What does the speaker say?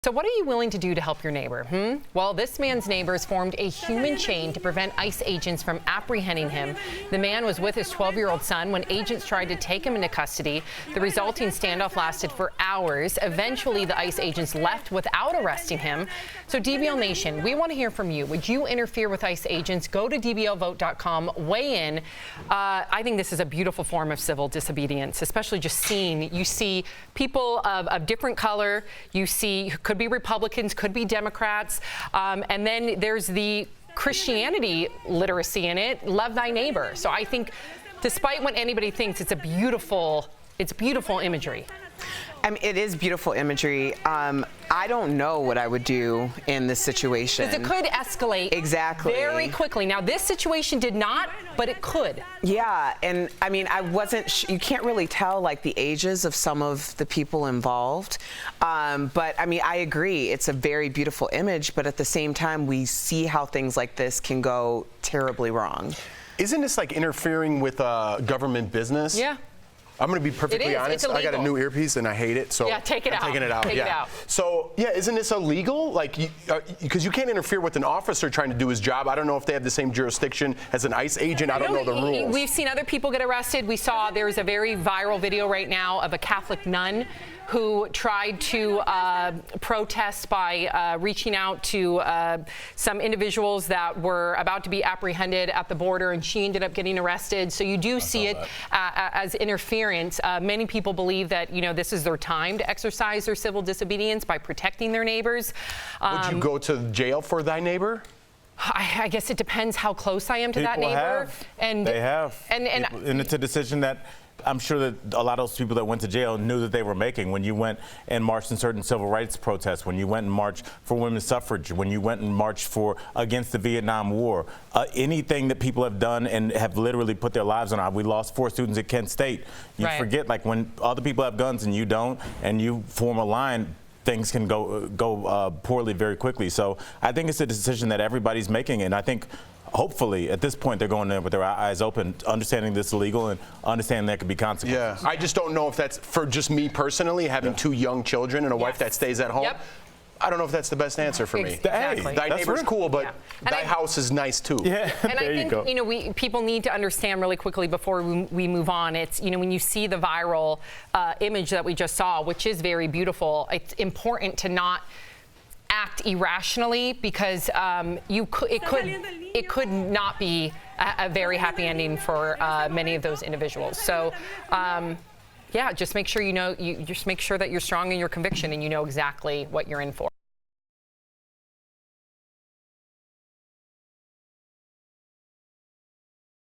So what are you willing to do to help your neighbor? Well, this man's neighbors formed a human chain to prevent ICE agents from apprehending him. The man was with his 12-year-old son when agents tried to take him into custody. The resulting standoff lasted for hours. Eventually, the ICE agents left without arresting him. So DBL Nation, we want to hear from you. Would you interfere with ICE agents? Go to dblvote.com, weigh in. I think this is a beautiful form of civil disobedience, especially just seeing, you see people of different color, you see could be Republicans, could be Democrats, and then there's the Christianity literacy in it, love thy neighbor. So I think despite what anybody thinks, it's beautiful imagery. I mean, it is beautiful imagery. I don't know what I would do in this situation. Because it could escalate very quickly. Now, this situation did not, but it could. Yeah, and I mean, you can't really tell like the ages of some of the people involved. But I mean, I agree, it's a very beautiful image, but at the same time, we see how things like this can go terribly wrong. Isn't this like interfering with government business? Yeah. I'm going to be perfectly honest. I got a new earpiece and I hate it. So yeah, take it out. I'm taking it out. Take it out. So yeah, isn't this illegal? Like, because you can't interfere with an officer trying to do his job. I don't know if they have the same jurisdiction as an ICE agent. I don't know the rules. We've seen other people get arrested. We saw there is a very viral video right now of a Catholic nun who tried to protest by reaching out to some individuals that were about to be apprehended at the border, and she ended up getting arrested. So you do see it as interference. Many people believe that, you know, this is their time to exercise their civil disobedience by protecting their neighbors. Would you go to jail for thy neighbor? I guess it depends how close I am to that neighbor. They have. And it's a decision that I'm sure that a lot of those people that went to jail knew that they were making. When you went and marched in certain civil rights protests, when you went and marched for women's suffrage, when you went and marched against the Vietnam War, anything that people have done and have literally put their lives on. We lost 4 students at Kent State. You forget, like, when other people have guns and you don't, and you form a line, things can go poorly very quickly. So I think it's a decision that everybody's making, and I think hopefully, at this point, they're going there with their eyes open, understanding this is illegal and understanding there could be consequences. Yeah, I just don't know if that's, for just me personally, having 2 young children and a wife that stays at home. Yep. I don't know if that's the best answer for me. Exactly. Hey, thy neighbor's cool, but thy house is nice too. Yeah, and I think, you know, people need to understand really quickly before we move on. It's, you know, when you see the viral image that we just saw, which is very beautiful, it's important to not act irrationally, because it could not be a very happy ending for many of those individuals. So yeah, just make sure you just make sure that you're strong in your conviction and you know exactly what you're in for.